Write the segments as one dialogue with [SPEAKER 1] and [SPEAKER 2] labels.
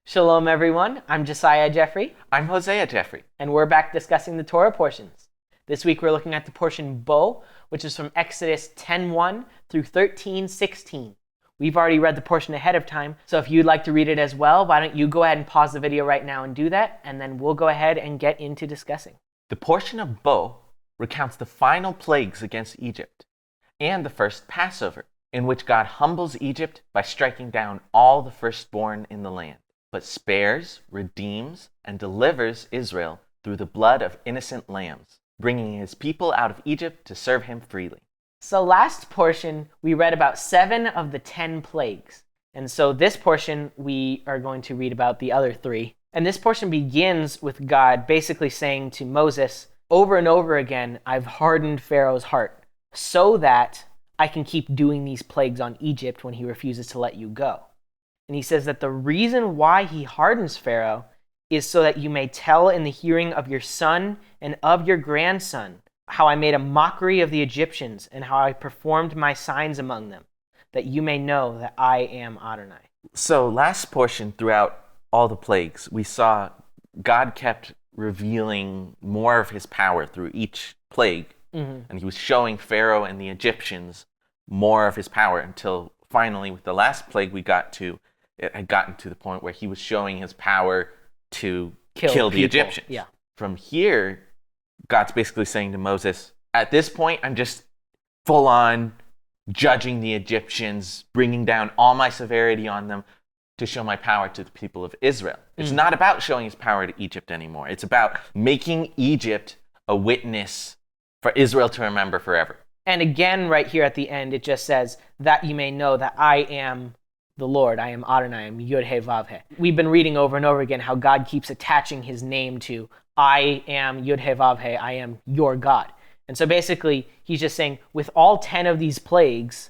[SPEAKER 1] Shalom, everyone. I'm Josiah Geoffrey.
[SPEAKER 2] I'm Hosea Geoffrey.
[SPEAKER 1] And we're back discussing the Torah portions. This week we're looking at the portion Bo, which is from Exodus 10:1 through 13:16. We've already read the portion ahead of time, so if you'd like to read it as well, why don't you go ahead and pause the video right now and do that, and then we'll go ahead and get into discussing.
[SPEAKER 2] The portion of Bo recounts the final plagues against Egypt and the first Passover, in which God humbles Egypt by striking down all the firstborn in the land, but spares, redeems, and delivers Israel through the blood of innocent lambs, bringing his people out of Egypt to serve him freely.
[SPEAKER 1] So last portion, we read about 7 of the 10 plagues. And so this portion, we are going to read about the other 3. And this portion begins with God basically saying to Moses, over and over again, I've hardened Pharaoh's heart so that I can keep doing these plagues on Egypt when he refuses to let you go. And he says that the reason why he hardens Pharaoh is so that you may tell in the hearing of your son and of your grandson how I made a mockery of the Egyptians and how I performed my signs among them, that you may know that I am Adonai.
[SPEAKER 2] So last portion, throughout all the plagues, we saw God kept revealing more of his power through each plague. And he was showing Pharaoh and the Egyptians more of his power until finally with the last plague it had gotten to the point where he was showing his power to kill the Egyptians.
[SPEAKER 1] Yeah.
[SPEAKER 2] From here, God's basically saying to Moses, at this point, I'm just full on judging the Egyptians, bringing down all my severity on them to show my power to the people of Israel. It's not about showing his power to Egypt anymore. It's about making Egypt a witness for Israel to remember forever.
[SPEAKER 1] And again, right here at the end, it just says that you may know that I am the Lord, I am Adonai, I am Yod-Heh-Vav-Heh. We've been reading over and over again how God keeps attaching his name to I am Yod-Heh-Vav-Heh, I am your God. And so basically, he's just saying, with all 10 of these plagues,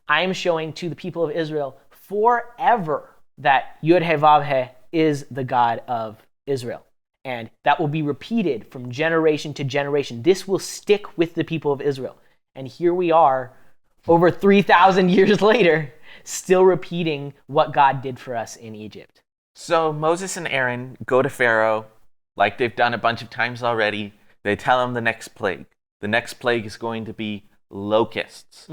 [SPEAKER 1] I am showing to the people of Israel forever that Yod-Heh-Vav-Heh is the God of Israel. And that will be repeated from generation to generation. This will stick with the people of Israel. And here we are, over 3,000 years later, still repeating what God did for us in Egypt.
[SPEAKER 2] So Moses and Aaron go to Pharaoh, like they've done a bunch of times already. They tell him the next plague. The next plague is going to be locusts.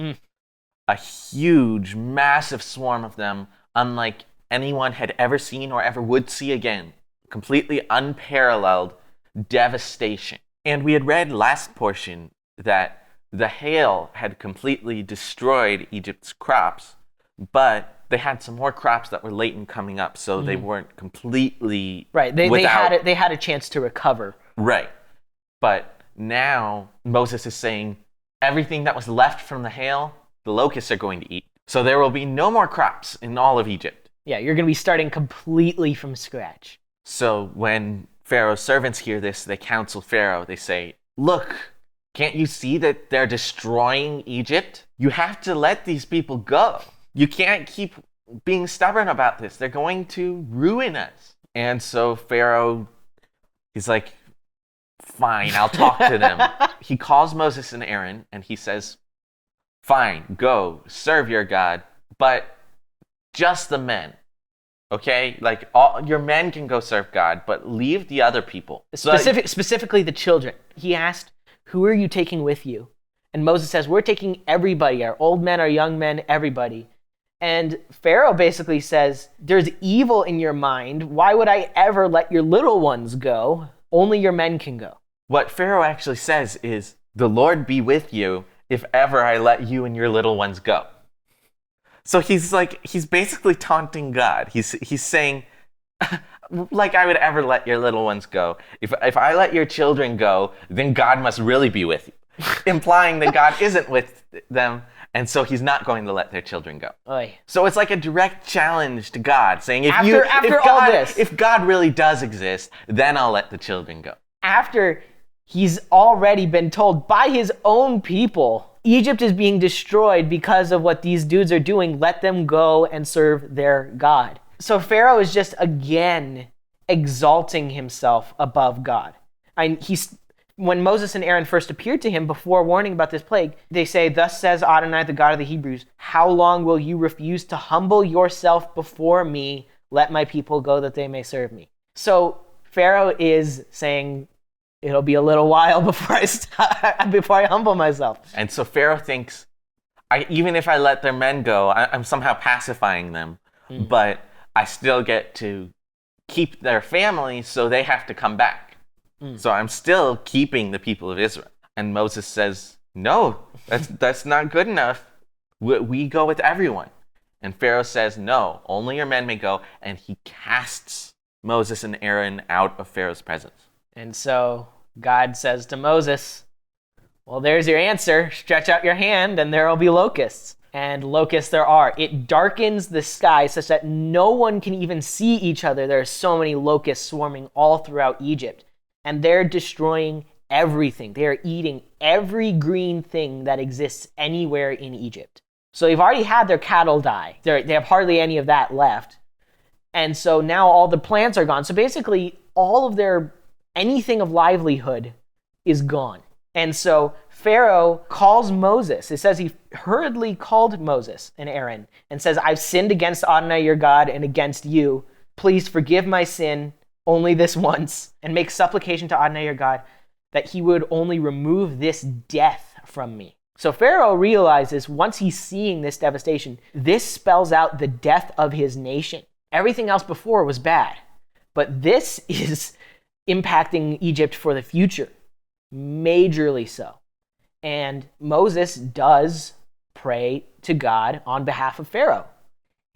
[SPEAKER 2] A huge, massive swarm of them, unlike anyone had ever seen or ever would see again. Completely unparalleled devastation. And we had read last portion that the hail had completely destroyed Egypt's crops, but they had some more crops that were latent coming up, so they weren't completely
[SPEAKER 1] They had a chance to recover.
[SPEAKER 2] Right. But now Moses is saying everything that was left from the hail, the locusts are going to eat. So there will be no more crops in all of Egypt.
[SPEAKER 1] Yeah, you're going to be starting completely from scratch.
[SPEAKER 2] So when Pharaoh's servants hear this, they counsel Pharaoh. They say, look, can't you see that they're destroying Egypt? You have to let these people go. You can't keep being stubborn about this. They're going to ruin us. And so Pharaoh, he's like, fine, I'll talk to them. He calls Moses and Aaron and he says, fine, go, serve your God, but just the men. Okay? Like, all your men can go serve God, but leave the other people.
[SPEAKER 1] Specifically the children. He asked, who are you taking with you? And Moses says, we're taking everybody, our old men, our young men, everybody. And Pharaoh basically says, there's evil in your mind. Why would I ever let your little ones go? Only your men can go.
[SPEAKER 2] What Pharaoh actually says is, the Lord be with you if ever I let you and your little ones go. So he's basically taunting God. He's saying, like I would ever let your little ones go. If I let your children go, then God must really be with you. Implying that God isn't with them, and so he's not going to let their children go.
[SPEAKER 1] Oy.
[SPEAKER 2] So it's like a direct challenge to God, saying, if God really does exist, then I'll let the children go.
[SPEAKER 1] After he's already been told by his own people, Egypt is being destroyed because of what these dudes are doing. Let them go and serve their God. So Pharaoh is just again exalting himself above God. When Moses and Aaron first appeared to him before warning about this plague, they say, "Thus says Adonai, the God of the Hebrews, how long will you refuse to humble yourself before me, Let my people go that they may serve me. So Pharaoh is saying, it'll be a little while before I humble myself.
[SPEAKER 2] And so Pharaoh thinks, even if I let their men go, I'm somehow pacifying them, but I still get to keep their family, so they have to come back. So I'm still keeping the people of Israel. And Moses says, no, that's not good enough. We go with everyone. And Pharaoh says, no, only your men may go. And he casts Moses and Aaron out of Pharaoh's presence.
[SPEAKER 1] And so God says to Moses, well, there's your answer. Stretch out your hand and there will be locusts. And locusts there are. It darkens the sky such that no one can even see each other. There are so many locusts swarming all throughout Egypt. And they're destroying everything. They are eating every green thing that exists anywhere in Egypt. So they've already had their cattle die. They have hardly any of that left. And so now all the plants are gone. So basically all of anything of livelihood is gone. And so Pharaoh calls Moses. It says he hurriedly called Moses and Aaron and says, I've sinned against Adonai your God and against you. Please forgive my sin only this once, and make supplication to Adonai your God that he would only remove this death from me. So Pharaoh realizes once he's seeing this devastation, this spells out the death of his nation. Everything else before was bad, but this is impacting Egypt for the future, majorly so. And Moses does pray to God on behalf of Pharaoh.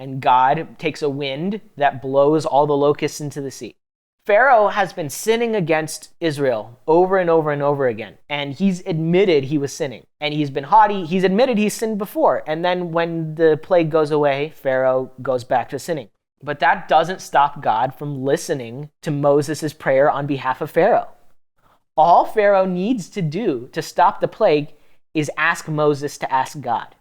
[SPEAKER 1] And God takes a wind that blows all the locusts into the sea. Pharaoh has been sinning against Israel over and over and over again. And he's admitted he was sinning. And he's been haughty. He's admitted he's sinned before. And then when the plague goes away, Pharaoh goes back to sinning. But that doesn't stop God from listening to Moses' prayer on behalf of Pharaoh. All Pharaoh needs to do to stop the plague is ask Moses to ask God.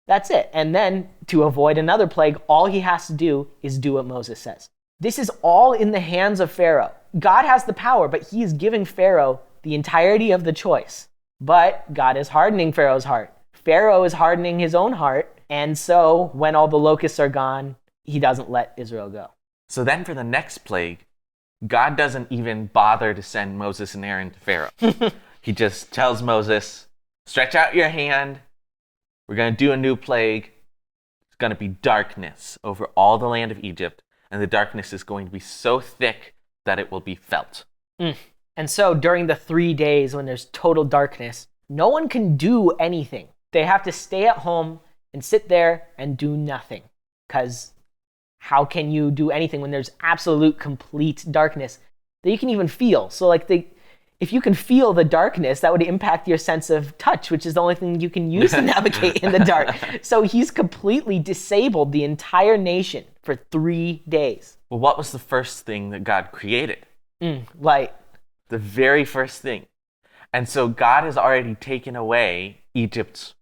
[SPEAKER 1] That's it. And then to avoid another plague, all he has to do is do what Moses says. This is all in the hands of Pharaoh. God has the power, but he is giving Pharaoh the entirety of the choice. But God is hardening Pharaoh's heart. Pharaoh is hardening his own heart. And so when all the locusts are gone, he doesn't let Israel go.
[SPEAKER 2] So then for the next plague, God doesn't even bother to send Moses and Aaron to Pharaoh. He just tells Moses, stretch out your hand. We're going to do a new plague. It's going to be darkness over all the land of Egypt. And the darkness is going to be so thick that it will be felt.
[SPEAKER 1] And so during the 3 days when there's total darkness, no one can do anything. They have to stay at home and sit there and do nothing. Because how can you do anything when there's absolute, complete darkness that you can even feel? So if you can feel the darkness, that would impact your sense of touch, which is the only thing you can use to navigate in the dark. So he's completely disabled the entire nation for 3 days.
[SPEAKER 2] Well, what was the first thing that God created?
[SPEAKER 1] Light.
[SPEAKER 2] The very first thing. And so God has already taken away Egypt's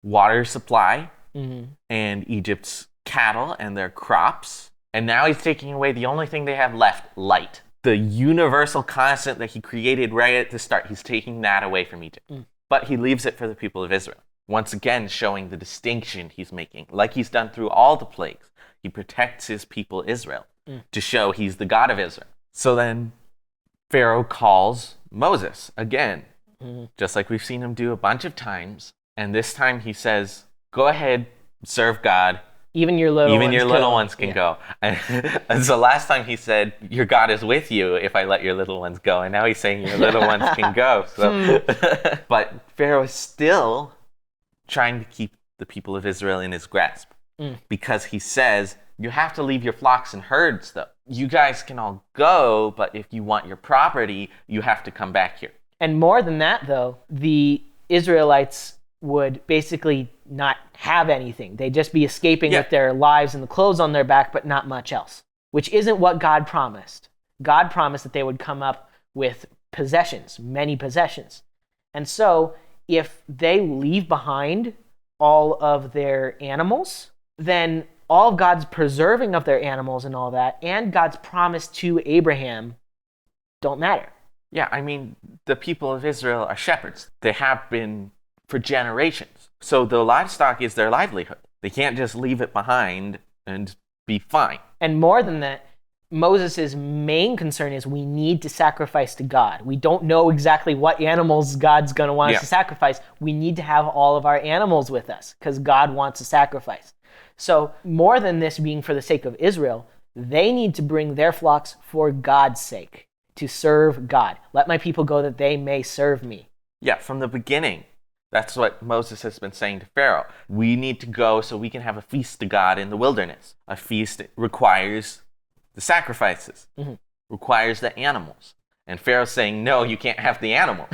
[SPEAKER 2] water supply and Egypt's cattle and their crops. And now he's taking away the only thing they have left, light. The universal constant that he created right at the start, he's taking that away from Egypt. But he leaves it for the people of Israel. Once again, showing the distinction he's making. Like he's done through all the plagues. He protects his people Israel to show he's the God of Israel. So then Pharaoh calls Moses again, just like we've seen him do a bunch of times. And this time he says, go ahead, serve God.
[SPEAKER 1] Even your little
[SPEAKER 2] ones can go. And so last time he said, your God is with you if I let your little ones go. And now he's saying your little ones can go. So, but Pharaoh is still trying to keep the people of Israel in his grasp. Because he says, you have to leave your flocks and herds, though. You guys can all go, but if you want your property, you have to come back here.
[SPEAKER 1] And more than that, though, the Israelites would basically not have anything. They'd just be escaping with their lives and the clothes on their back, but not much else, which isn't what God promised. God promised that they would come up with possessions, many possessions. And so if they leave behind all of their animals, then all of God's preserving of their animals and all that, and God's promise to Abraham don't matter.
[SPEAKER 2] Yeah, I mean, the people of Israel are shepherds. They have been for generations. So the livestock is their livelihood. They can't just leave it behind and be fine.
[SPEAKER 1] And more than that, Moses' main concern is we need to sacrifice to God. We don't know exactly what animals God's going to want us to sacrifice. We need to have all of our animals with us because God wants a sacrifice. So more than this being for the sake of Israel, they need to bring their flocks for God's sake, to serve God. Let my people go that they may serve me.
[SPEAKER 2] Yeah, from the beginning. That's what Moses has been saying to Pharaoh. We need to go so we can have a feast to God in the wilderness. A feast requires the sacrifices, requires the animals. And Pharaoh's saying, no, you can't have the animals.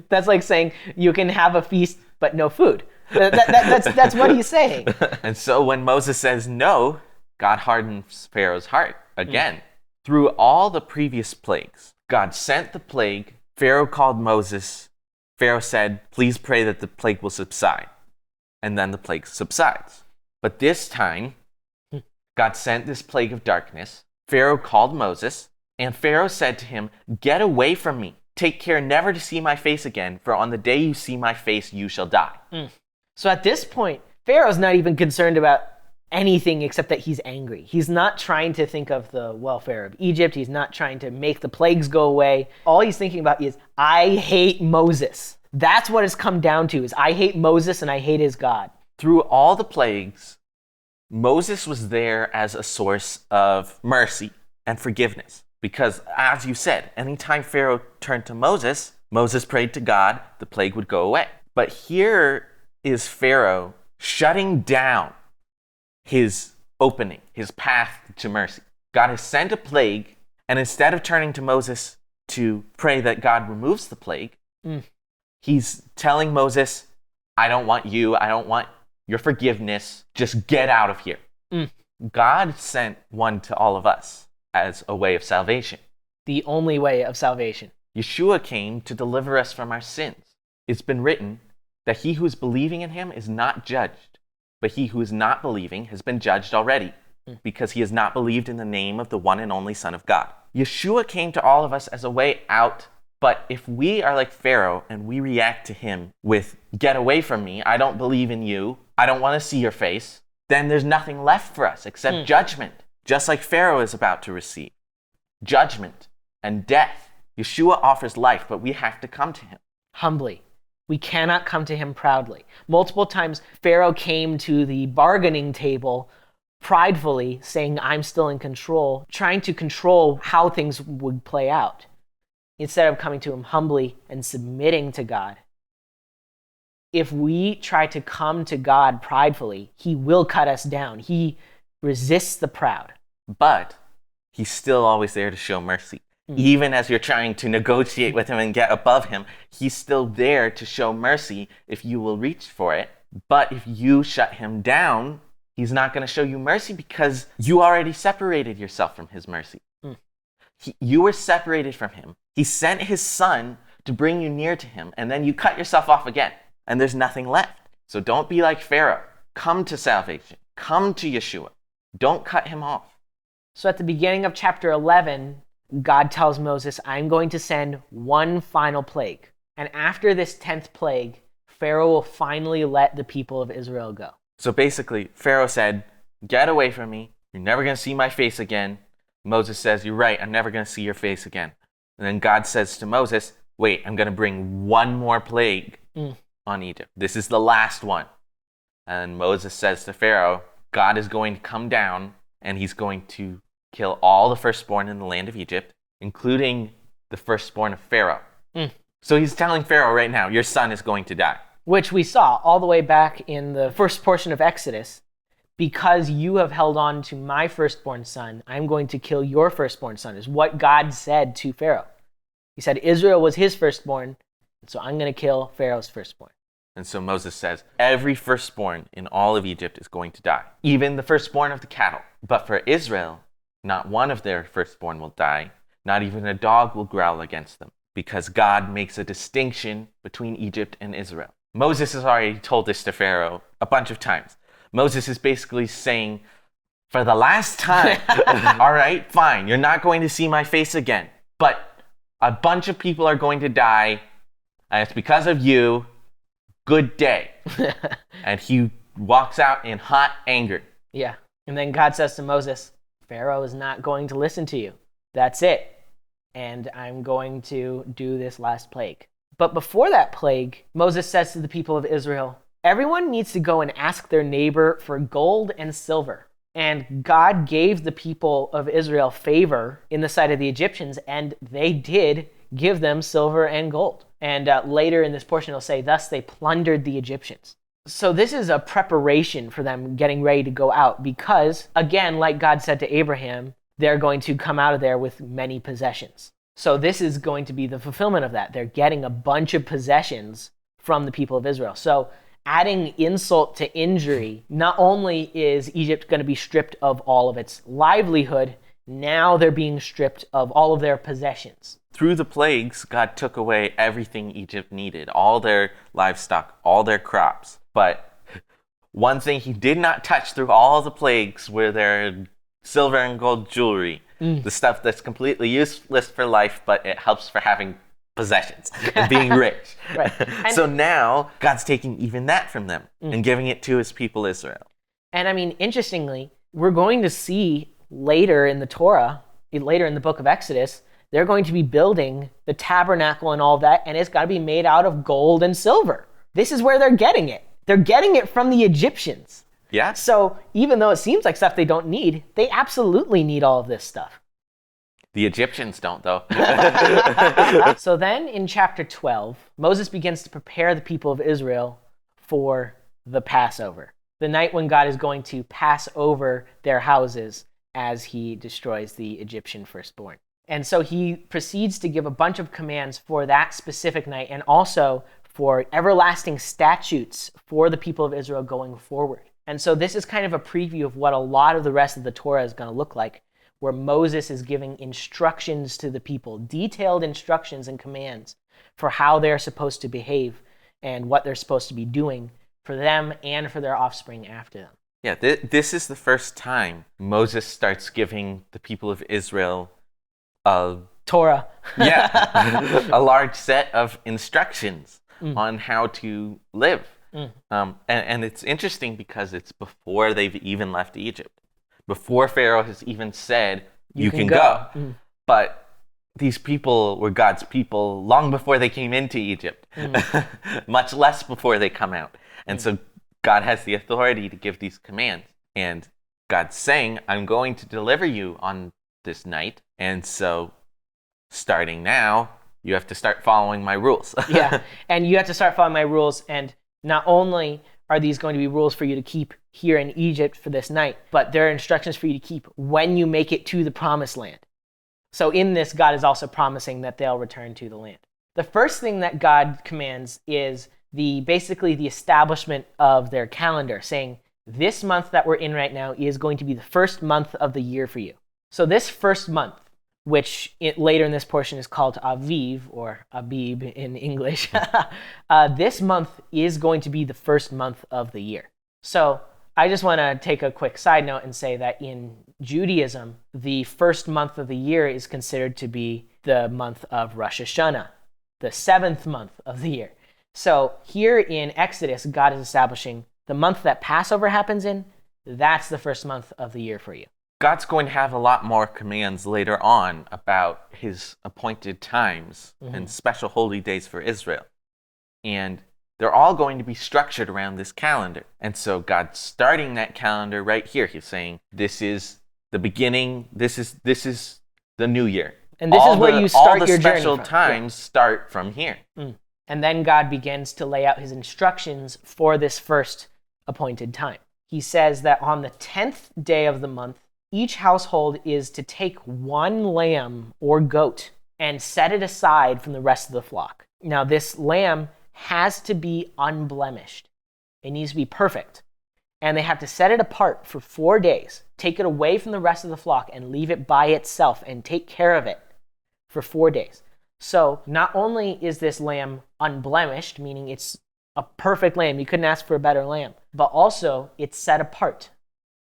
[SPEAKER 1] That's like saying you can have a feast but no food. That's what he's saying.
[SPEAKER 2] And so when Moses says no, God hardens Pharaoh's heart again. Through all the previous plagues, God sent the plague. Pharaoh called Moses. Pharaoh said, please pray that the plague will subside. And then the plague subsides. But this time, God sent this plague of darkness. Pharaoh called Moses, and Pharaoh said to him, get away from me. Take care never to see my face again, for on the day you see my face, you shall die.
[SPEAKER 1] So at this point, Pharaoh's not even concerned about anything except that he's angry. He's not trying to think of the welfare of Egypt. He's not trying to make the plagues go away. All he's thinking about is, I hate Moses. That's what it's come down to, is I hate Moses and I hate his God.
[SPEAKER 2] Through all the plagues, Moses was there as a source of mercy and forgiveness. Because, as you said, anytime Pharaoh turned to Moses, Moses prayed to God, the plague would go away. But here is Pharaoh shutting down his opening, his path to mercy. God has sent a plague, and instead of turning to Moses to pray that God removes the plague, he's telling Moses, I don't want you, I don't want your forgiveness, just get out of here. God sent one to all of us as a way of salvation.
[SPEAKER 1] The only way of salvation.
[SPEAKER 2] Yeshua came to deliver us from our sins. It's been written that he who is believing in him is not judged, but he who is not believing has been judged already, because he has not believed in the name of the one and only Son of God. Yeshua came to all of us as a way out, but if we are like Pharaoh and we react to him with, get away from me, I don't believe in you, I don't want to see your face, then there's nothing left for us except judgment, just like Pharaoh is about to receive. Judgment and death. Yeshua offers life, but we have to come to him.
[SPEAKER 1] Humbly. We cannot come to him proudly. Multiple times, Pharaoh came to the bargaining table pridefully, saying, I'm still in control, trying to control how things would play out, instead of coming to him humbly and submitting to God. If we try to come to God pridefully, he will cut us down. He resists the proud.
[SPEAKER 2] But he's still always there to show mercy. Even as you're trying to negotiate with him and get above him, he's still there to show mercy if you will reach for it. But if you shut him down, he's not going to show you mercy because you already separated yourself from his mercy. You were separated from him. He sent his son to bring you near to him, and then you cut yourself off again, and there's nothing left. So don't be like Pharaoh. Come to salvation. Come to Yeshua. Don't cut him off.
[SPEAKER 1] So at the beginning of chapter 11, God tells Moses, I'm going to send one final plague. And after this 10th plague, Pharaoh will finally let the people of Israel go.
[SPEAKER 2] So basically, Pharaoh said, get away from me. You're never going to see my face again. Moses says, you're right. I'm never going to see your face again. And then God says to Moses, wait, I'm going to bring one more plague on Egypt. This is the last one. And Moses says to Pharaoh, God is going to come down and he's going to kill all the firstborn in the land of Egypt, including the firstborn of Pharaoh. So he's telling Pharaoh right now, your son is going to die.
[SPEAKER 1] Which we saw all the way back in the first portion of Exodus. Because you have held on to my firstborn son, I'm going to kill your firstborn son, is what God said to Pharaoh. He said Israel was his firstborn, so I'm going to kill Pharaoh's firstborn.
[SPEAKER 2] And so Moses says, every firstborn in all of Egypt is going to die, even the firstborn of the cattle. But for Israel, not one of their firstborn will die, not even a dog will growl against them, because God makes a distinction between Egypt and Israel. Moses has already told this to Pharaoh a bunch of times. Moses is basically saying, for the last time, all right, fine, you're not going to see my face again, but a bunch of people are going to die, and it's because of you. Good day. And he walks out in hot anger.
[SPEAKER 1] Yeah. And then God says to Moses, Pharaoh is not going to listen to you. That's it. And I'm going to do this last plague. But before that plague, Moses says to the people of Israel, everyone needs to go and ask their neighbor for gold and silver. And God gave the people of Israel favor in the sight of the Egyptians, and they did give them silver and gold. And later in this portion, it'll say, thus they plundered the Egyptians. So this is a preparation for them getting ready to go out because, again, like God said to Abraham, they're going to come out of there with many possessions. So this is going to be the fulfillment of that. They're getting a bunch of possessions from the people of Israel. So adding insult to injury, not only is Egypt going to be stripped of all of its livelihood, now they're being stripped of all of their possessions.
[SPEAKER 2] Through the plagues, God took away everything Egypt needed, all their livestock, all their crops. But one thing he did not touch through all the plagues were their silver and gold jewelry, the stuff that's completely useless for life, but it helps for having possessions and being rich.
[SPEAKER 1] Right.
[SPEAKER 2] So now God's taking even that from them and giving it to his people Israel.
[SPEAKER 1] And I mean, interestingly, we're going to see later in the Torah, later in the book of Exodus, they're going to be building the tabernacle and all of that, and it's got to be made out of gold and silver. This is where they're getting it. They're getting it from the Egyptians.
[SPEAKER 2] Yeah.
[SPEAKER 1] So even though it seems like stuff they don't need, they absolutely need all of this stuff.
[SPEAKER 2] The Egyptians don't, though.
[SPEAKER 1] So then in chapter 12, Moses begins to prepare the people of Israel for the Passover, the night when God is going to pass over their houses as he destroys the Egyptian firstborn. And so he proceeds to give a bunch of commands for that specific night and also for everlasting statutes for the people of Israel going forward. And so this is kind of a preview of what a lot of the rest of the Torah is going to look like, where Moses is giving instructions to the people, detailed instructions and commands for how they're supposed to behave and what they're supposed to be doing for them and for their offspring after them.
[SPEAKER 2] Yeah, this is the first time Moses starts giving the people of Israel a
[SPEAKER 1] Torah.
[SPEAKER 2] a large set of instructions on how to live. And it's interesting because it's before they've even left Egypt, before Pharaoh has even said, you can go. But these people were God's people long before they came into Egypt, much less before they come out. And so God has the authority to give these commands. And God's saying, I'm going to deliver you on this night. And so starting now, you have to start following my rules.
[SPEAKER 1] Yeah, and you have to start following my rules. And not only are these going to be rules for you to keep here in Egypt for this night, but there are instructions for you to keep when you make it to the promised land. So in this, God is also promising that they'll return to the land. The first thing that God commands is basically the establishment of their calendar, saying this month that we're in right now is going to be the first month of the year for you. So this first month, which later in this portion is called Aviv, or Abib in English, this month is going to be the first month of the year. So I just want to take a quick side note and say that in Judaism, the first month of the year is considered to be the month of Rosh Hashanah, the 7th month of the year. So here in Exodus, God is establishing the month that Passover happens in, that's the first month of the year for you.
[SPEAKER 2] God's going to have a lot more commands later on about his appointed times and special holy days for Israel. And they're all going to be structured around this calendar. And so God's starting that calendar right here. He's saying, this is the beginning, this is the new year.
[SPEAKER 1] And this is where you start your journey from.
[SPEAKER 2] All the special times start from here.
[SPEAKER 1] And then God begins to lay out his instructions for this first appointed time. He says that on the 10th day of the month, each household is to take one lamb or goat and set it aside from the rest of the flock. Now, this lamb has to be unblemished. It needs to be perfect. And they have to set it apart for 4 days, take it away from the rest of the flock, and leave it by itself and take care of it for 4 days. So not only is this lamb unblemished, meaning it's a perfect lamb, you couldn't ask for a better lamb, but also it's set apart.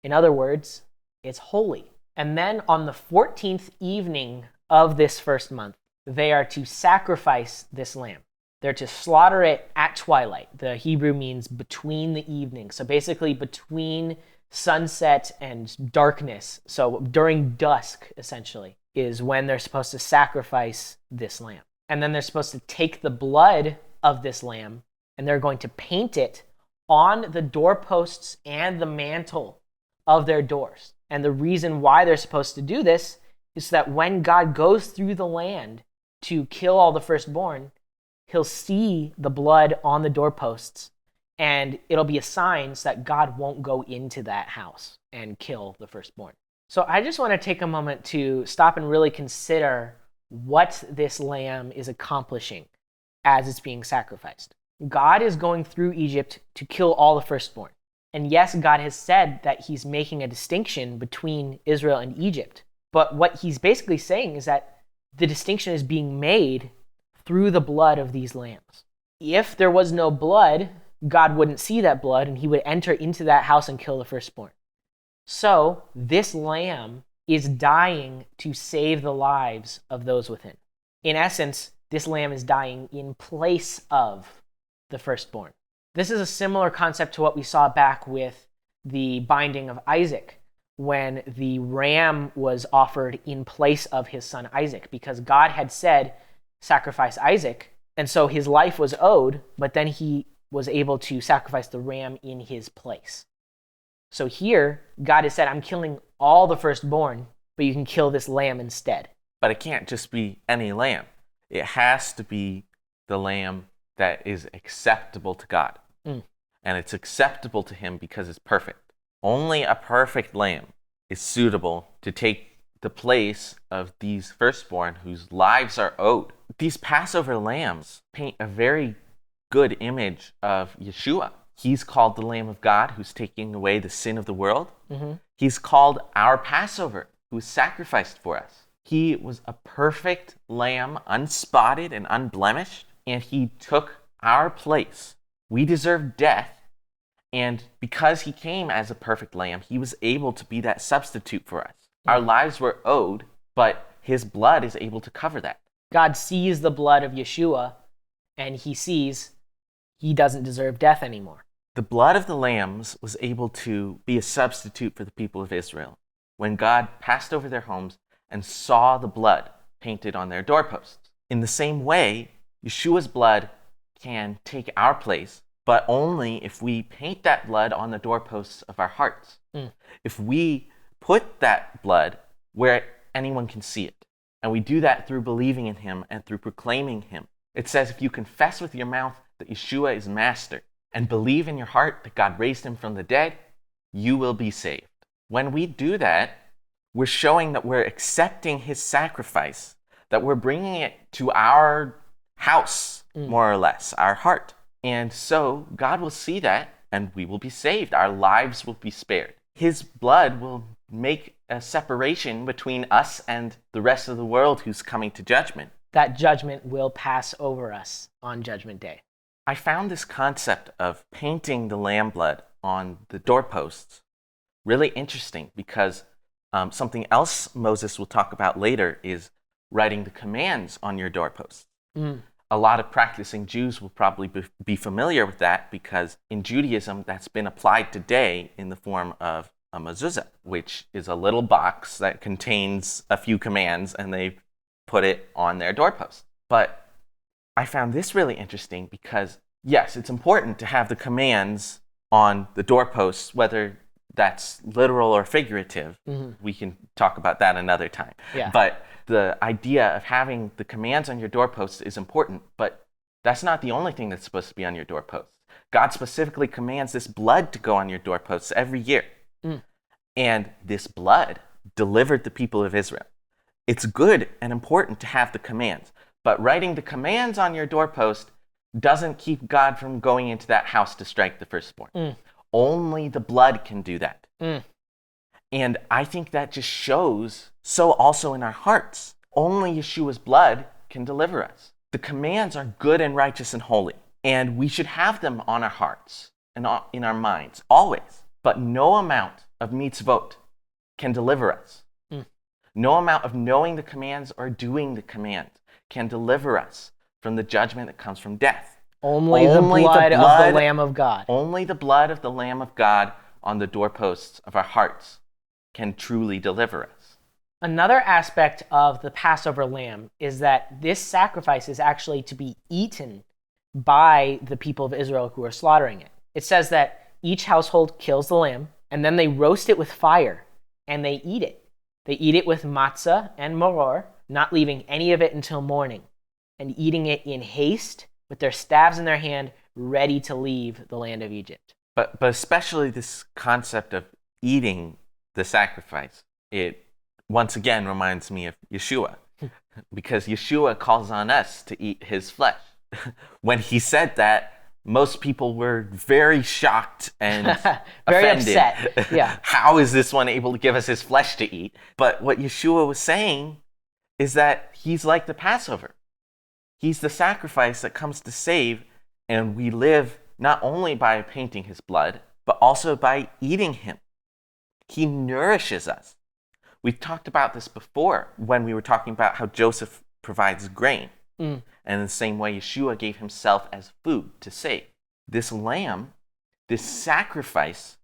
[SPEAKER 1] In other words, it's holy. And then on the 14th evening of this first month, they are to sacrifice this lamb. They're to slaughter it at twilight. The Hebrew means between the evening. So basically between sunset and darkness, so during dusk, essentially, is when they're supposed to sacrifice this lamb. And then they're supposed to take the blood of this lamb, and they're going to paint it on the doorposts and the mantle of their doors. And the reason why they're supposed to do this is so that when God goes through the land to kill all the firstborn, he'll see the blood on the doorposts, and it'll be a sign so that God won't go into that house and kill the firstborn. So I just want to take a moment to stop and really consider what this lamb is accomplishing as it's being sacrificed. God is going through Egypt to kill all the firstborn. And yes, God has said that he's making a distinction between Israel and Egypt. But what he's basically saying is that the distinction is being made through the blood of these lambs. If there was no blood, God wouldn't see that blood, and he would enter into that house and kill the firstborn. So this lamb is dying to save the lives of those within. In essence, this lamb is dying in place of the firstborn. This is a similar concept to what we saw back with the binding of Isaac, when the ram was offered in place of his son Isaac, because God had said, sacrifice Isaac, and so his life was owed, but then he was able to sacrifice the ram in his place. So here, God has said, I'm killing all the firstborn, but you can kill this lamb instead.
[SPEAKER 2] But it can't just be any lamb. It has to be the lamb that is acceptable to God. And it's acceptable to him because it's perfect. Only a perfect lamb is suitable to take the place of these firstborn whose lives are owed. These Passover lambs paint a very good image of Yeshua. He's called the Lamb of God who's taking away the sin of the world. He's called our Passover, who was sacrificed for us. He was a perfect lamb, unspotted and unblemished, and he took our place. We deserved death, and because he came as a perfect lamb, he was able to be that substitute for us. Our lives were owed, but his blood is able to cover that.
[SPEAKER 1] God sees the blood of Yeshua, and he sees he doesn't deserve death anymore.
[SPEAKER 2] The blood of the lambs was able to be a substitute for the people of Israel when God passed over their homes and saw the blood painted on their doorposts. In the same way, Yeshua's blood can take our place, but only if we paint that blood on the doorposts of our hearts. If we put that blood where anyone can see it, and we do that through believing in him and through proclaiming him. It says if you confess with your mouth that Yeshua is master and believe in your heart that God raised him from the dead, you will be saved. When we do that, we're showing that we're accepting his sacrifice, that we're bringing it to our house, more or less, our heart. And so God will see that, and we will be saved. Our lives will be spared. His blood will make a separation between us and the rest of the world who's coming to judgment.
[SPEAKER 1] That judgment will pass over us on Judgment Day.
[SPEAKER 2] I found this concept of painting the lamb blood on the doorposts really interesting because something else Moses will talk about later is writing the commands on your doorposts. A lot of practicing Jews will probably be familiar with that because in Judaism that's been applied today in the form of a mezuzah, which is a little box that contains a few commands and they put it on their doorpost. But I found this really interesting because, yes, it's important to have the commands on the doorposts, whether that's literal or figurative. We can talk about that another time. But the idea of having the commands on your doorposts is important, but that's not the only thing that's supposed to be on your doorposts. God specifically commands this blood to go on your doorposts every year. And this blood delivered the people of Israel. It's good and important to have the commands, but writing the commands on your doorpost doesn't keep God from going into that house to strike the firstborn. Only the blood can do that. And I think that just shows so also in our hearts. Only Yeshua's blood can deliver us. The commands are good and righteous and holy, and we should have them on our hearts and in our minds, always. But no amount of mitzvot can deliver us. No amount of knowing the commands or doing the commands can deliver us from the judgment that comes from death.
[SPEAKER 1] Only the blood of the Lamb of God.
[SPEAKER 2] Only the blood of the Lamb of God on the doorposts of our hearts can truly deliver us.
[SPEAKER 1] Another aspect of the Passover lamb is that this sacrifice is actually to be eaten by the people of Israel who are slaughtering it. It says that each household kills the lamb, and then they roast it with fire, and they eat it. They eat it with matzah and maror, not leaving any of it until morning, and eating it in haste with their staves in their hand, ready to leave the land of Egypt.
[SPEAKER 2] But especially this concept of eating the sacrifice, it once again reminds me of Yeshua, because Yeshua calls on us to eat his flesh. When he said that, most people were very shocked and
[SPEAKER 1] very
[SPEAKER 2] offended.
[SPEAKER 1] upset. Yeah.
[SPEAKER 2] How is this one able to give us his flesh to eat? But what Yeshua was saying is that he's like the Passover. He's the sacrifice that comes to save, and we live not only by painting his blood, but also by eating him. He nourishes us. We've talked about this before when we were talking about how Joseph provides grain. And in the same way, Yeshua gave himself as food to save. This lamb, this sacrifice,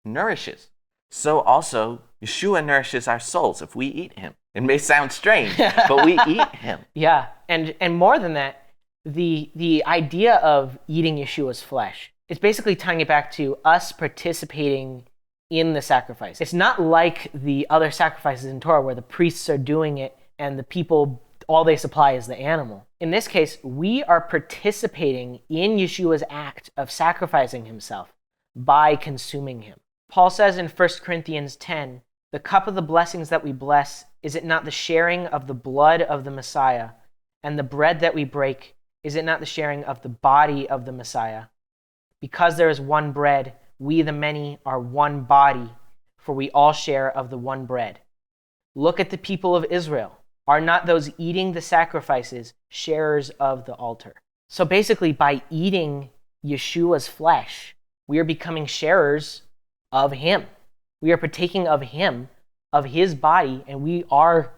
[SPEAKER 2] nourishes. So also, Yeshua nourishes our souls if we eat him. It may sound strange, but we eat him.
[SPEAKER 1] Yeah, and more than that, the idea of eating Yeshua's flesh, it's basically tying it back to us participating in the sacrifice. It's not like the other sacrifices in Torah where the priests are doing it and the people, all they supply is the animal. In this case, we are participating in Yeshua's act of sacrificing himself by consuming him. Paul says in 1 Corinthians 10, "The cup of the blessings that we bless, is it not the sharing of the blood of the Messiah? And the bread that we break, is it not the sharing of the body of the Messiah? Because there is one bread, we the many are one body, for we all share of the one bread. Look at the people of Israel. Are not those eating the sacrifices sharers of the altar?" So basically, by eating Yeshua's flesh, we are becoming sharers of him. We are partaking of him, of his body, and we are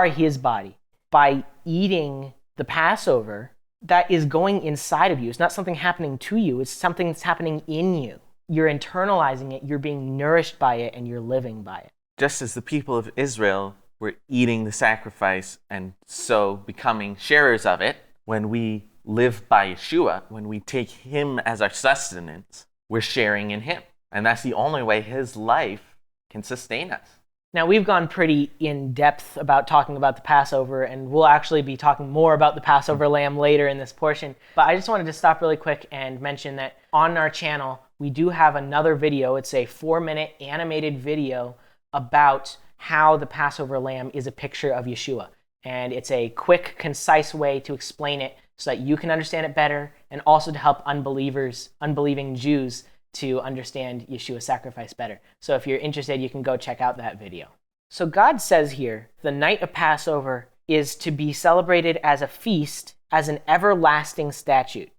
[SPEAKER 1] his body. By eating the Passover, that is going inside of you. It's not something happening to you. It's something that's happening in you. You're internalizing it. You're being nourished by it, and you're living by it.
[SPEAKER 2] Just as the people of Israel were eating the sacrifice and so becoming sharers of it, when we live by Yeshua, when we take him as our sustenance, we're sharing in him. And that's the only way his life can sustain us.
[SPEAKER 1] Now, we've gone pretty in-depth about talking about the Passover, and we'll actually be talking more about the Passover lamb later in this portion. But I just wanted to stop really quick and mention that on our channel, we do have another video. It's a 4-minute animated video about how the Passover lamb is a picture of Yeshua. And it's a quick, concise way to explain it so that you can understand it better, and also to help unbelieving Jews, to understand Yeshua's sacrifice better. So if you're interested, you can go check out that video. So God says here, the night of Passover is to be celebrated as a feast, as an everlasting statute.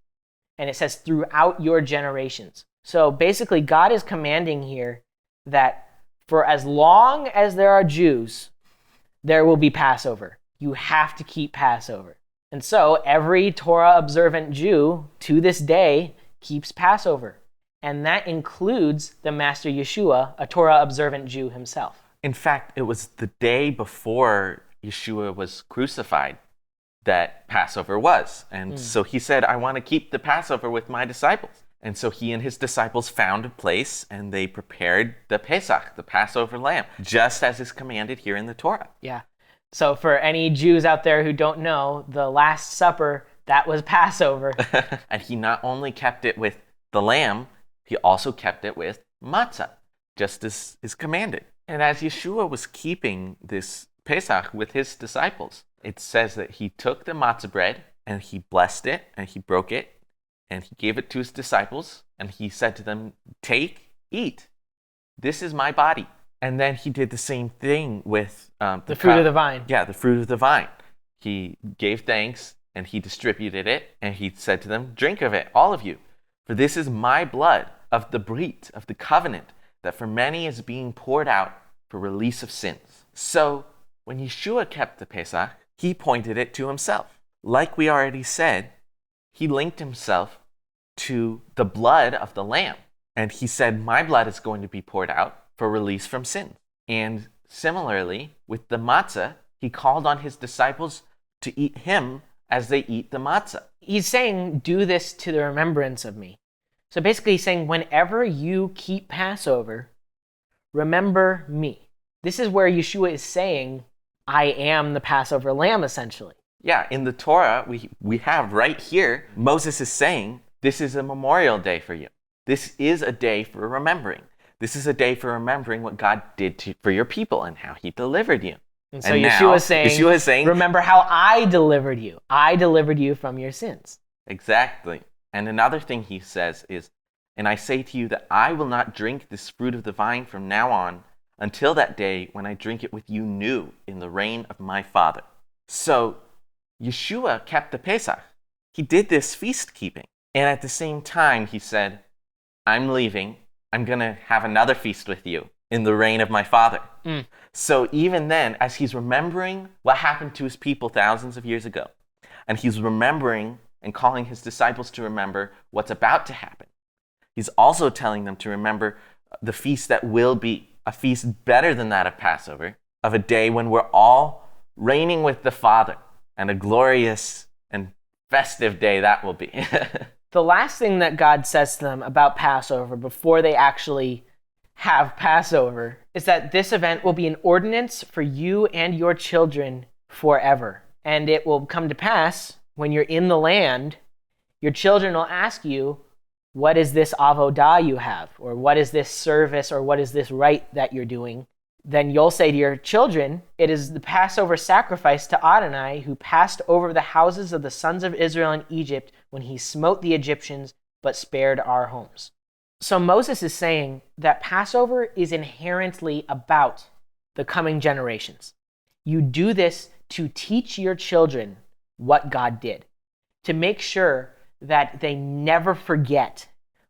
[SPEAKER 1] And it says throughout your generations. So basically, God is commanding here that for as long as there are Jews, there will be Passover. You have to keep Passover. And so every Torah observant Jew to this day keeps Passover. And that includes the Master Yeshua, a Torah observant Jew himself.
[SPEAKER 2] In fact, it was the day before Yeshua was crucified that Passover was. And so he said, I want to keep the Passover with my disciples. And so he and his disciples found a place and they prepared the Pesach, the Passover lamb, just as is commanded here in the Torah.
[SPEAKER 1] Yeah. So for any Jews out there who don't know, the Last Supper, that was Passover.
[SPEAKER 2] And he not only kept it with the lamb, he also kept it with matzah, just as is commanded. And as Yeshua was keeping this Pesach with his disciples, it says that he took the matzah bread and he blessed it and he broke it and he gave it to his disciples and he said to them, take, eat. This is my body. And then he did the same thing with
[SPEAKER 1] the fruit of the vine.
[SPEAKER 2] Yeah, the fruit of the vine. He gave thanks and he distributed it and he said to them, drink of it, all of you. For this is my blood of the brit, of the covenant, that for many is being poured out for release of sins. So when Yeshua kept the Pesach, he pointed it to himself. Like we already said, he linked himself to the blood of the lamb. And he said, my blood is going to be poured out for release from sin. And similarly, with the matzah, he called on his disciples to eat him as they eat the matzah.
[SPEAKER 1] He's saying, do this to the remembrance of me. So basically he's saying, whenever you keep Passover, remember me. This is where Yeshua is saying, I am the Passover lamb, essentially.
[SPEAKER 2] Yeah, in the Torah, we have right here, Moses is saying, this is a memorial day for you. This is a day for remembering. This is a day for remembering what God did for your people and how he delivered you.
[SPEAKER 1] And so Yeshua is saying, remember how I delivered you. I delivered you from your sins.
[SPEAKER 2] Exactly. And another thing he says is, and I say to you that I will not drink this fruit of the vine from now on until that day when I drink it with you new in the reign of my Father. So Yeshua kept the Pesach. He did this feast keeping. And at the same time, he said, I'm leaving. I'm going to have another feast with you in the reign of my Father. So even then, as he's remembering what happened to his people thousands of years ago, and he's remembering and calling his disciples to remember what's about to happen, he's also telling them to remember the feast that will be a feast better than that of Passover, of a day when we're all reigning with the Father, and a glorious and festive day that will be.
[SPEAKER 1] The last thing that God says to them about Passover before they actually have Passover is that this event will be an ordinance for you and your children forever. And it will come to pass when you're in the land, your children will ask you, what is this avodah you have? Or what is this service? Or what is this rite that you're doing? Then you'll say to your children, it is the Passover sacrifice to Adonai, who passed over the houses of the sons of Israel in Egypt when he smote the Egyptians, but spared our homes. So Moses is saying that Passover is inherently about the coming generations. You do this to teach your children what God did, to make sure that they never forget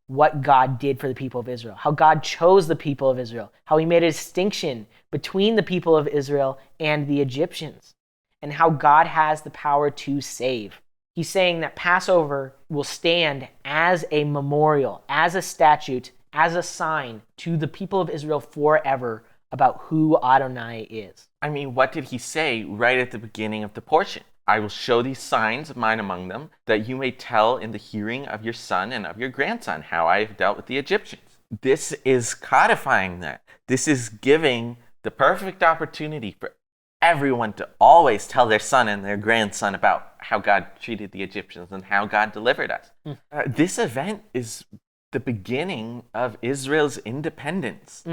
[SPEAKER 1] what God did for the people of Israel, how God chose the people of Israel, how he made a distinction between the people of Israel and the Egyptians, and how God has the power to save. He's saying that Passover will stand as a memorial, as a statute, as a sign to the people of Israel forever about who Adonai is.
[SPEAKER 2] I mean, what did he say right at the beginning of the portion? I will show these signs of mine among them, that you may tell in the hearing of your son and of your grandson how I have dealt with the Egyptians. This is codifying that. This is giving the perfect opportunity for everyone to always tell their son and their grandson about how God treated the Egyptians and how God delivered us. This event is the beginning of Israel's independence.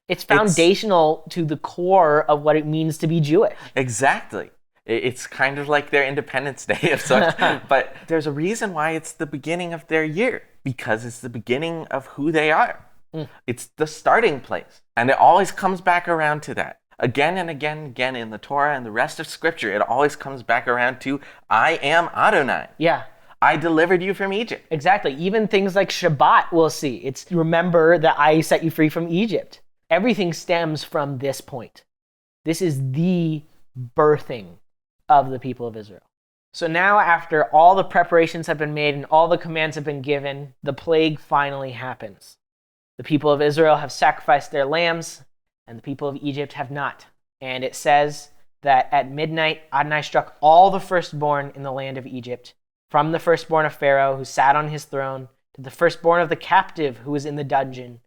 [SPEAKER 1] It's foundational to the core of what it means to be Jewish.
[SPEAKER 2] Exactly. It's kind of like their Independence Day of sorts, but there's a reason why it's the beginning of their year, because it's the beginning of who they are. It's the starting place, and it always comes back around to that. Again and again and again in the Torah and the rest of Scripture, it always comes back around to, I am Adonai.
[SPEAKER 1] Yeah.
[SPEAKER 2] I delivered you from Egypt.
[SPEAKER 1] Exactly. Even things like Shabbat, we'll see. It's remember that I set you free from Egypt. Everything stems from this point. This is the birthing of the people of Israel. So now, after all the preparations have been made and all the commands have been given, the plague finally happens. The people of Israel have sacrificed their lambs, and the people of Egypt have not. And it says that at midnight, Adonai struck all the firstborn in the land of Egypt, from the firstborn of Pharaoh, who sat on his throne, to the firstborn of the captive who was in the dungeon,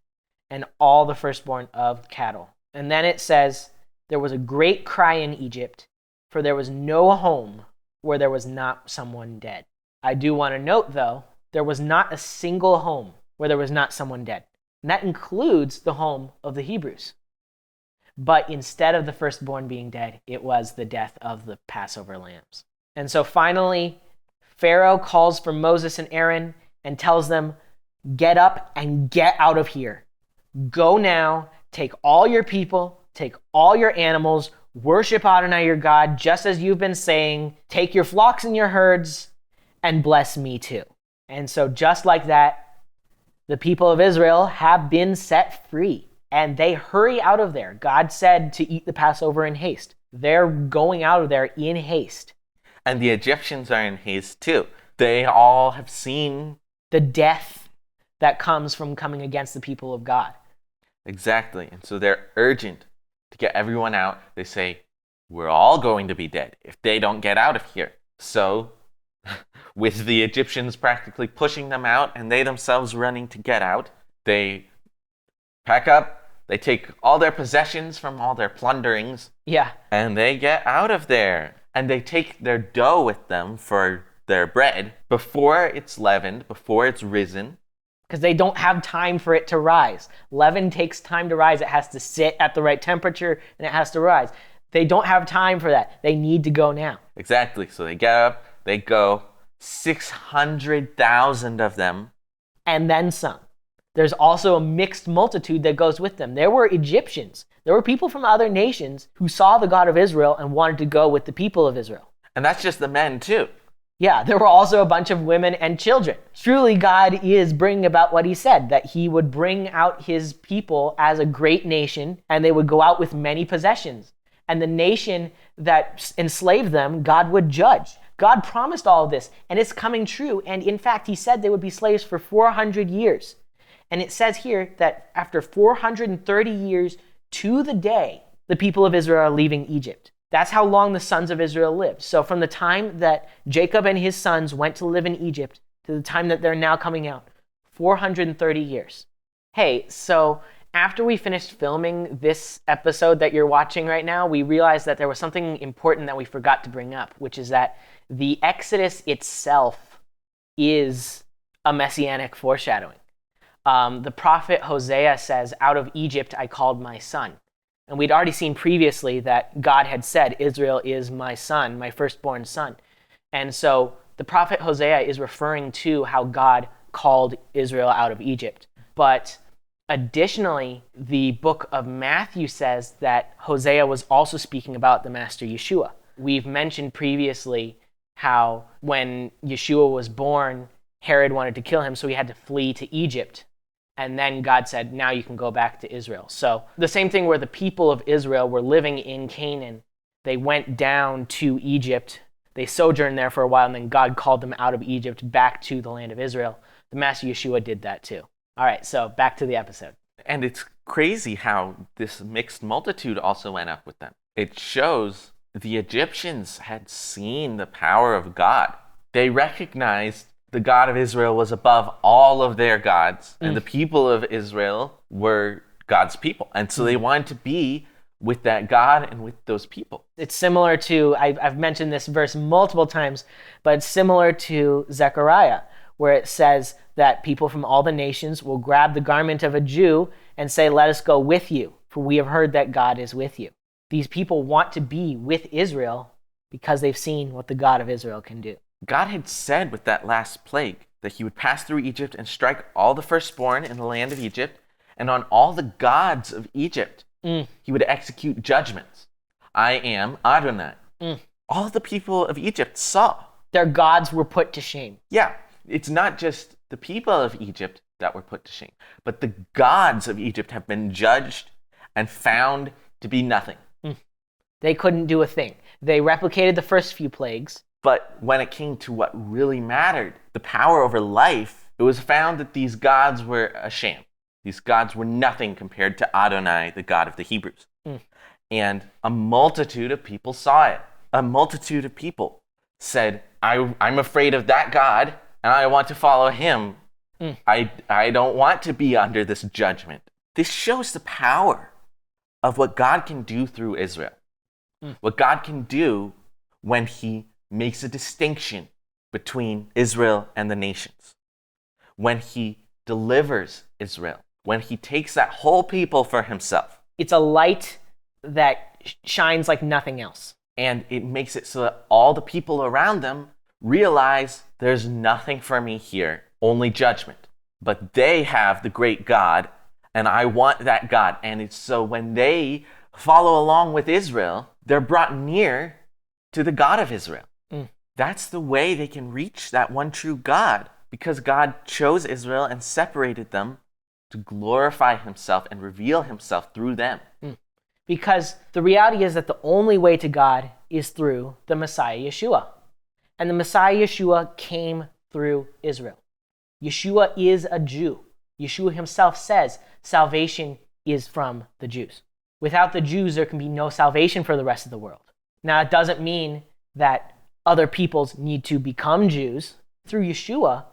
[SPEAKER 1] and all the firstborn of cattle. And then it says, there was a great cry in Egypt, for there was no home where there was not someone dead. I do want to note, though, there was not a single home where there was not someone dead. And that includes the home of the Hebrews. But instead of the firstborn being dead, it was the death of the Passover lambs. And so finally, Pharaoh calls for Moses and Aaron and tells them, get up and get out of here. Go now, take all your people, take all your animals, worship Adonai your God, just as you've been saying. Take your flocks and your herds, and bless me too. And so just like that, the people of Israel have been set free, and they hurry out of there. God said to eat the Passover in haste. They're going out of there in haste.
[SPEAKER 2] And the Egyptians are in haste too. They all have seen
[SPEAKER 1] the death, that comes from coming against the people of God.
[SPEAKER 2] Exactly. And so they're urgent to get everyone out. They say, we're all going to be dead if they don't get out of here. So, with the Egyptians practically pushing them out and they themselves running to get out, they pack up, they take all their possessions from all their plunderings, and they get out of there. And they take their dough with them for their bread before it's leavened, before it's risen.
[SPEAKER 1] Because they don't have time for it to rise. Leaven takes time to rise. It has to sit at the right temperature and it has to rise. They don't have time for that. They need to go now.
[SPEAKER 2] Exactly. So they get up, they go, 600,000 of them.
[SPEAKER 1] And then some. There's also a mixed multitude that goes with them. There were Egyptians. There were people from other nations who saw the God of Israel and wanted to go with the people of Israel.
[SPEAKER 2] And that's just the men too.
[SPEAKER 1] Yeah, there were also a bunch of women and children. Truly, God is bringing about what he said, that he would bring out his people as a great nation, and they would go out with many possessions. And the nation that enslaved them, God would judge. God promised all of this, and it's coming true. And in fact, he said they would be slaves for 400 years. And it says here that after 430 years to the day, the people of Israel are leaving Egypt. That's how long the sons of Israel lived. So from the time that Jacob and his sons went to live in Egypt to the time that they're now coming out, 430 years. Hey, so after we finished filming this episode that you're watching right now, we realized that there was something important that we forgot to bring up, which is that the Exodus itself is a messianic foreshadowing. The prophet Hosea says, "Out of Egypt I called my son." And we'd already seen previously that God had said, "Israel is my son, my firstborn son." And so the prophet Hosea is referring to how God called Israel out of Egypt. But additionally, the book of Matthew says that Hosea was also speaking about the Master Yeshua. We've mentioned previously how when Yeshua was born, Herod wanted to kill him, so he had to flee to Egypt. And then God said, now you can go back to Israel. So the same thing where the people of Israel were living in Canaan. They went down to Egypt. They sojourned there for a while, and then God called them out of Egypt back to the land of Israel. The Master Yeshua did that too. All right, so back to the episode.
[SPEAKER 2] And it's crazy how this mixed multitude also went up with them. It shows the Egyptians had seen the power of God. They recognized the God of Israel was above all of their gods, and the people of Israel were God's people. And so they wanted to be with that God and with those people.
[SPEAKER 1] It's similar to, I've mentioned this verse multiple times, but it's similar to Zechariah, where it says that people from all the nations will grab the garment of a Jew and say, "Let us go with you, for we have heard that God is with you." These people want to be with Israel because they've seen what the God of Israel can do.
[SPEAKER 2] God had said with that last plague that he would pass through Egypt and strike all the firstborn in the land of Egypt, and on all the gods of Egypt he would execute judgments. I am Adonai. All the people of Egypt saw.
[SPEAKER 1] Their gods were put to shame.
[SPEAKER 2] Yeah, it's not just the people of Egypt that were put to shame, but the gods of Egypt have been judged and found to be nothing.
[SPEAKER 1] They couldn't do a thing. They replicated the first few plagues.
[SPEAKER 2] But when it came to what really mattered, the power over life, it was found that these gods were a sham. These gods were nothing compared to Adonai, the God of the Hebrews. And a multitude of people saw it. A multitude of people said, I'm afraid of that God, and I want to follow him. I don't want to be under this judgment. This shows the power of what God can do through Israel. What God can do when he makes a distinction between Israel and the nations. When he delivers Israel. When he takes that whole people for himself.
[SPEAKER 1] It's a light that shines like nothing else.
[SPEAKER 2] And it makes it so that all the people around them realize there's nothing for me here, only judgment. But they have the great God, and I want that God. And it's so when they follow along with Israel, they're brought near to the God of Israel. That's the way they can reach that one true God, because God chose Israel and separated them to glorify himself and reveal himself through them.
[SPEAKER 1] Because the reality is that the only way to God is through the Messiah Yeshua. And the Messiah Yeshua came through Israel. Yeshua is a Jew. Yeshua himself says salvation is from the Jews. Without the Jews, there can be no salvation for the rest of the world. Now, it doesn't mean that other peoples need to become Jews. Through Yeshua,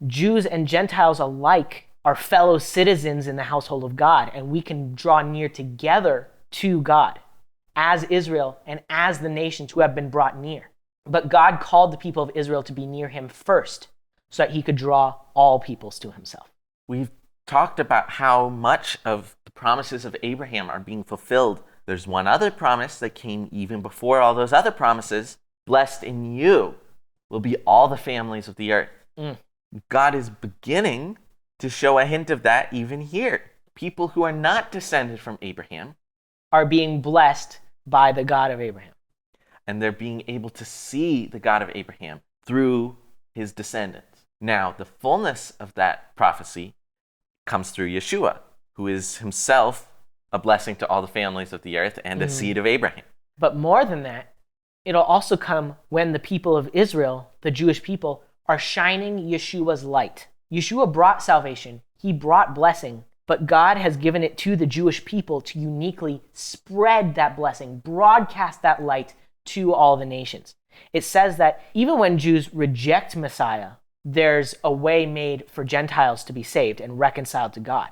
[SPEAKER 1] Jews and Gentiles alike are fellow citizens in the household of God, and we can draw near together to God as Israel and as the nations who have been brought near. But God called the people of Israel to be near him first so that he could draw all peoples to himself.
[SPEAKER 2] We've talked about how much of the promises of Abraham are being fulfilled. There's one other promise that came even before all those other promises. Blessed in you will be all the families of the earth. God is beginning to show a hint of that even here. People who are not descended from Abraham
[SPEAKER 1] are being blessed by the God of Abraham.
[SPEAKER 2] And they're being able to see the God of Abraham through his descendants. Now, the fullness of that prophecy comes through Yeshua, who is himself a blessing to all the families of the earth and a seed of Abraham.
[SPEAKER 1] But more than that, it'll also come when the people of Israel, the Jewish people, are shining Yeshua's light. Yeshua brought salvation. He brought blessing. But God has given it to the Jewish people to uniquely spread that blessing, broadcast that light to all the nations. It says that even when Jews reject Messiah, there's a way made for Gentiles to be saved and reconciled to God.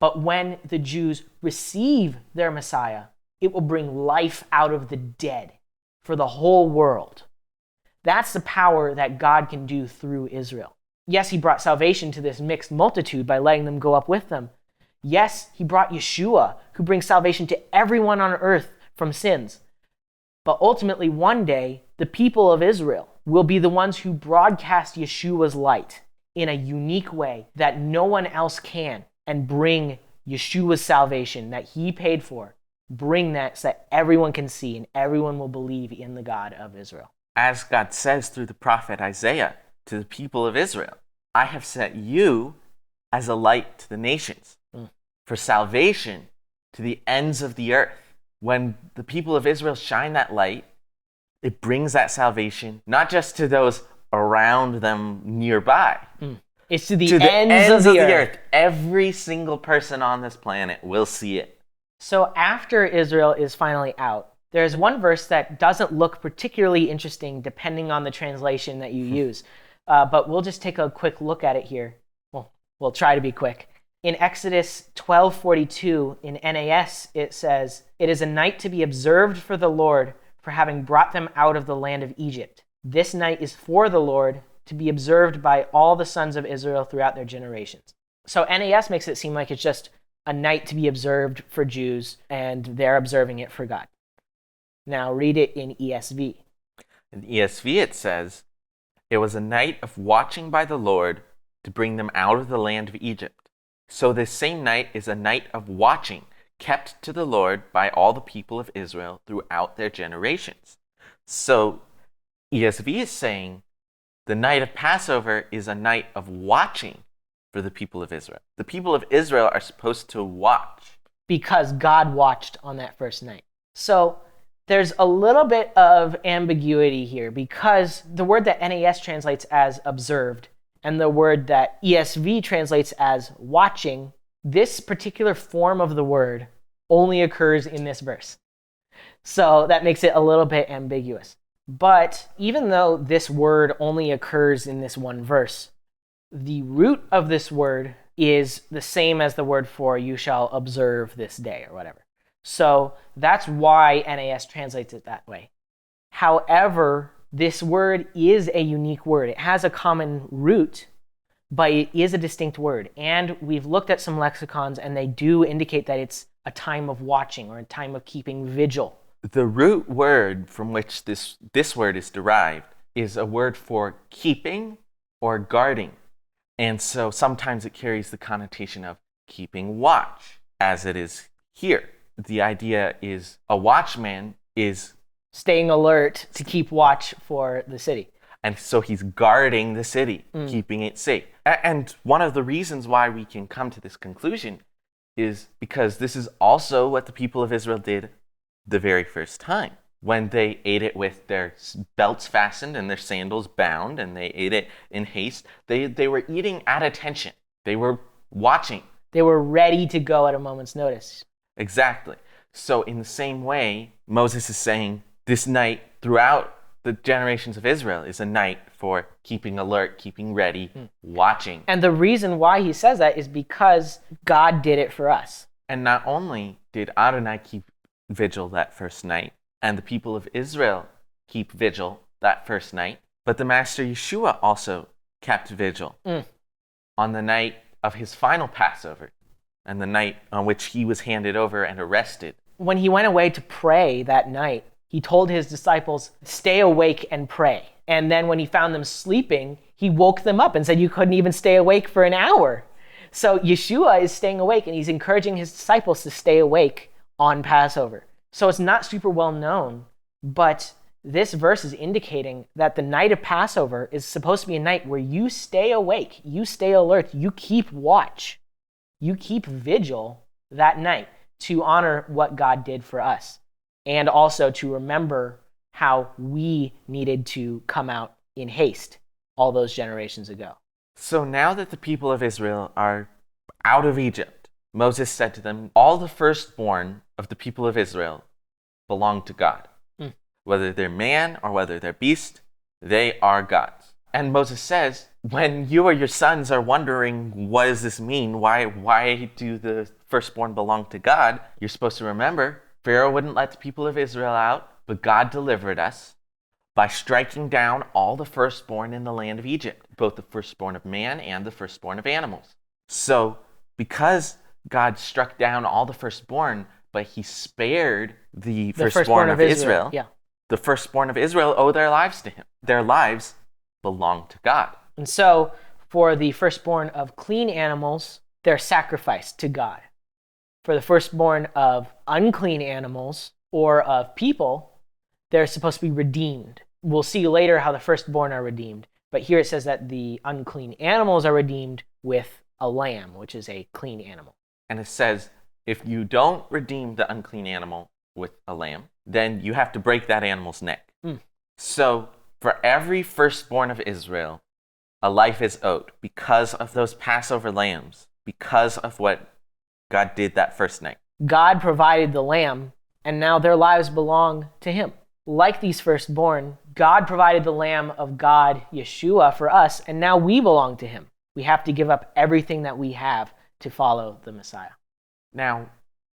[SPEAKER 1] But when the Jews receive their Messiah, it will bring life out of the dead for the whole world. That's the power that God can do through Israel. Yes, he brought salvation to this mixed multitude by letting them go up with them. Yes, he brought Yeshua, who brings salvation to everyone on earth from sins. But ultimately, one day, the people of Israel will be the ones who broadcast Yeshua's light in a unique way that no one else can, and bring Yeshua's salvation that he paid for. Bring that so that everyone can see and everyone will believe in the God of Israel.
[SPEAKER 2] As God says through the prophet Isaiah to the people of Israel, I have set you as a light to the nations, for salvation to the ends of the earth. When the people of Israel shine that light, it brings that salvation not just to those around them nearby.
[SPEAKER 1] It's to the ends of the earth.
[SPEAKER 2] Every single person on this planet will see it.
[SPEAKER 1] So after Israel is finally out, there's one verse that doesn't look particularly interesting depending on the translation that you use. But we'll just take a quick look at it here. Well, we'll try to be quick. In Exodus 12:42 in NAS, it says, "It is a night to be observed for the Lord for having brought them out of the land of Egypt. This night is for the Lord to be observed by all the sons of Israel throughout their generations." So NAS makes it seem like it's just a night to be observed for Jews, and they're observing it for God. Now read it in ESV.
[SPEAKER 2] In ESV it says, "It was a night of watching by the Lord to bring them out of the land of Egypt. So this same night is a night of watching, kept to the Lord by all the people of Israel throughout their generations." So ESV is saying the night of Passover is a night of watching for the people of Israel. The people of Israel are supposed to watch.
[SPEAKER 1] Because God watched on that first night. So there's a little bit of ambiguity here, because the word that NAS translates as observed and the word that ESV translates as watching, this particular form of the word only occurs in this verse. So that makes it a little bit ambiguous. But even though this word only occurs in this one verse, the root of this word is the same as the word for "you shall observe this day" or whatever. So that's why NAS translates it that way. However, this word is a unique word. It has a common root, but it is a distinct word. And we've looked at some lexicons, and they do indicate that it's a time of watching or a time of keeping vigil.
[SPEAKER 2] The root word from which this word is derived is a word for keeping or guarding. And so sometimes it carries the connotation of keeping watch, as it is here. The idea is a watchman is
[SPEAKER 1] staying alert to keep watch for the city.
[SPEAKER 2] And so he's guarding the city, keeping it safe. And one of the reasons why we can come to this conclusion is because this is also what the people of Israel did the very first time. When they ate it with their belts fastened and their sandals bound, and they ate it in haste, they were eating at attention. They were watching.
[SPEAKER 1] They were ready to go at a moment's notice.
[SPEAKER 2] Exactly. So in the same way, Moses is saying this night throughout the generations of Israel is a night for keeping alert, keeping ready, watching.
[SPEAKER 1] And the reason why he says that is because God did it for us.
[SPEAKER 2] And not only did Adonai keep vigil that first night, and the people of Israel keep vigil that first night, but the Master Yeshua also kept vigil on the night of his final Passover and the night on which he was handed over and arrested.
[SPEAKER 1] When he went away to pray that night, he told his disciples, stay awake and pray. And then when he found them sleeping, he woke them up and said, you couldn't even stay awake for an hour. So Yeshua is staying awake, and he's encouraging his disciples to stay awake on Passover. So it's not super well known, but this verse is indicating that the night of Passover is supposed to be a night where you stay awake, you stay alert, you keep watch, you keep vigil that night to honor what God did for us, and also to remember how we needed to come out in haste all those generations ago.
[SPEAKER 2] So now that the people of Israel are out of Egypt, Moses said to them, all the firstborn of the people of Israel belong to God. Whether they're man or whether they're beast, they are God's. And Moses says, when you or your sons are wondering, what does this mean? Why do the firstborn belong to God? You're supposed to remember, Pharaoh wouldn't let the people of Israel out, but God delivered us by striking down all the firstborn in the land of Egypt, both the firstborn of man and the firstborn of animals. So because God struck down all the firstborn, but he spared the firstborn of Israel, the firstborn of Israel owe their lives to him. Their lives belong to God.
[SPEAKER 1] And so for the firstborn of clean animals, they're sacrificed to God. For the firstborn of unclean animals or of people, they're supposed to be redeemed. We'll see later how the firstborn are redeemed. But here it says that the unclean animals are redeemed with a lamb, which is a clean animal.
[SPEAKER 2] And it says, if you don't redeem the unclean animal with a lamb, then you have to break that animal's neck. So for every firstborn of Israel, a life is owed because of those Passover lambs, because of what God did that first night.
[SPEAKER 1] God provided the lamb, and now their lives belong to him. Like these firstborn, God provided the Lamb of God, Yeshua, for us, and now we belong to him. We have to give up everything that we have to follow the Messiah.
[SPEAKER 2] Now,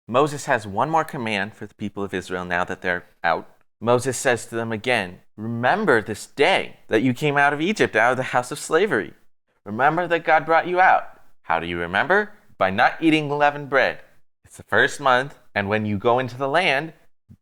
[SPEAKER 2] Moses has one more command for the people of Israel now that they're out. Moses says to them again, remember this day that you came out of Egypt, out of the house of slavery. Remember that God brought you out. How do you remember? By not eating leavened bread. It's the first month, and when you go into the land,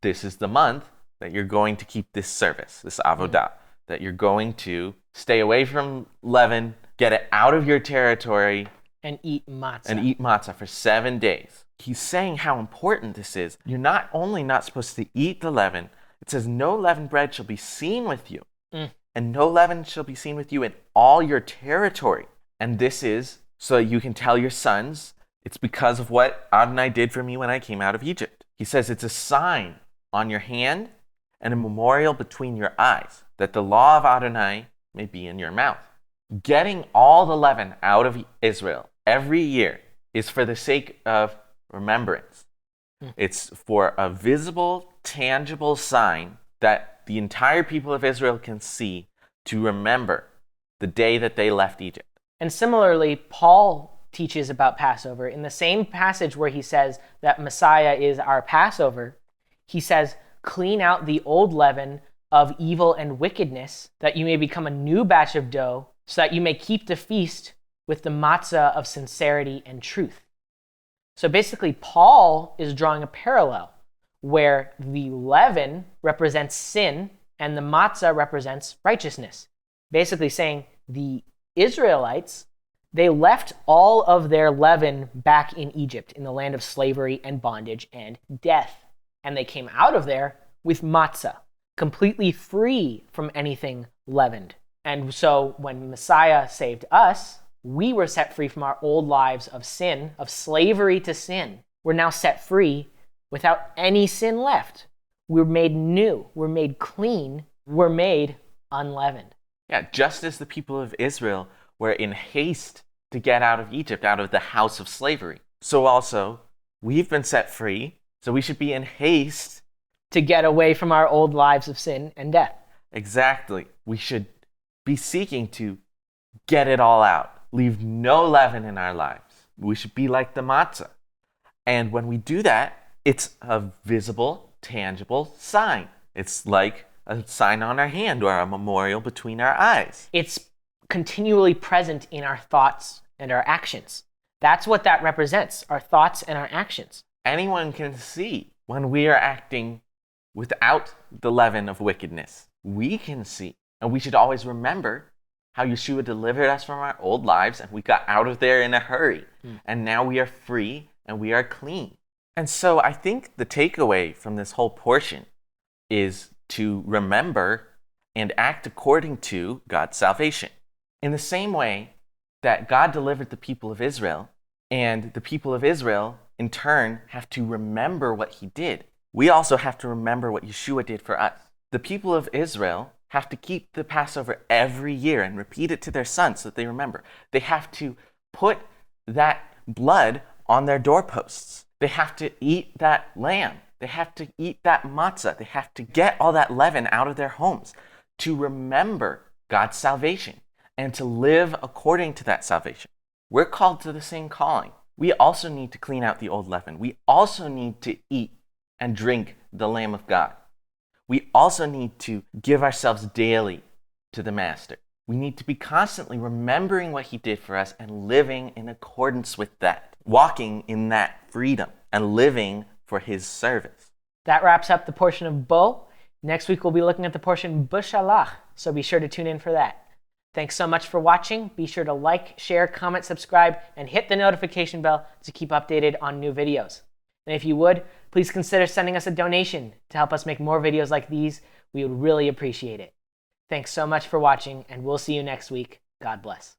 [SPEAKER 2] this is the month that you're going to keep this service, this avodah, that you're going to stay away from leaven, get it out of your territory,
[SPEAKER 1] and eat matzah.
[SPEAKER 2] And eat matzah for 7 days. He's saying how important this is. You're not only not supposed to eat the leaven, it says no leavened bread shall be seen with you, and no leaven shall be seen with you in all your territory. And this is so that you can tell your sons, it's because of what Adonai did for me when I came out of Egypt. He says it's a sign on your hand and a memorial between your eyes, that the law of Adonai may be in your mouth. Getting all the leaven out of Israel every year is for the sake of remembrance. It's for a visible, tangible sign that the entire people of Israel can see to remember the day that they left Egypt.
[SPEAKER 1] And similarly, Paul teaches about Passover. In the same passage where he says that Messiah is our Passover, he says, clean out the old leaven of evil and wickedness, that you may become a new batch of dough, so that you may keep the feast with the matzah of sincerity and truth. So basically, Paul is drawing a parallel where the leaven represents sin and the matzah represents righteousness. Basically saying the Israelites, they left all of their leaven back in Egypt, in the land of slavery and bondage and death. And they came out of there with matzah, completely free from anything leavened. And so when Messiah saved us, we were set free from our old lives of sin, of slavery to sin. We're now set free without any sin left. We're made new. We're made clean. We're made unleavened.
[SPEAKER 2] Yeah, just as the people of Israel were in haste to get out of Egypt, out of the house of slavery. So also, we've been set free, so we should be in haste
[SPEAKER 1] to get away from our old lives of sin and death.
[SPEAKER 2] Exactly. We should be seeking to get it all out, leave no leaven in our lives. We should be like the matzah. And when we do that, it's a visible, tangible sign. It's like a sign on our hand or a memorial between our eyes.
[SPEAKER 1] It's continually present in our thoughts and our actions. That's what that represents, our thoughts and our actions.
[SPEAKER 2] Anyone can see when we are acting without the leaven of wickedness. We can see. And we should always remember how Yeshua delivered us from our old lives and we got out of there in a hurry. And now we are free and we are clean. And so I think the takeaway from this whole portion is to remember and act according to God's salvation. In the same way that God delivered the people of Israel, and the people of Israel in turn have to remember what he did, we also have to remember what Yeshua did for us. The people of Israel have to keep the Passover every year and repeat it to their sons so that they remember. They have to put that blood on their doorposts. They have to eat that lamb. They have to eat that matzah. They have to get all that leaven out of their homes to remember God's salvation and to live according to that salvation. We're called to the same calling. We also need to clean out the old leaven. We also need to eat and drink the Lamb of God. We also need to give ourselves daily to the Master. We need to be constantly remembering what he did for us and living in accordance with that, walking in that freedom and living for his service.
[SPEAKER 1] That wraps up the portion of Bo. Next week, we'll be looking at the portion B'Shalach, so be sure to tune in for that. Thanks so much for watching. Be sure to like, share, comment, subscribe, and hit the notification bell to keep updated on new videos. And if you would, please consider sending us a donation to help us make more videos like these. We would really appreciate it. Thanks so much for watching, and we'll see you next week. God bless.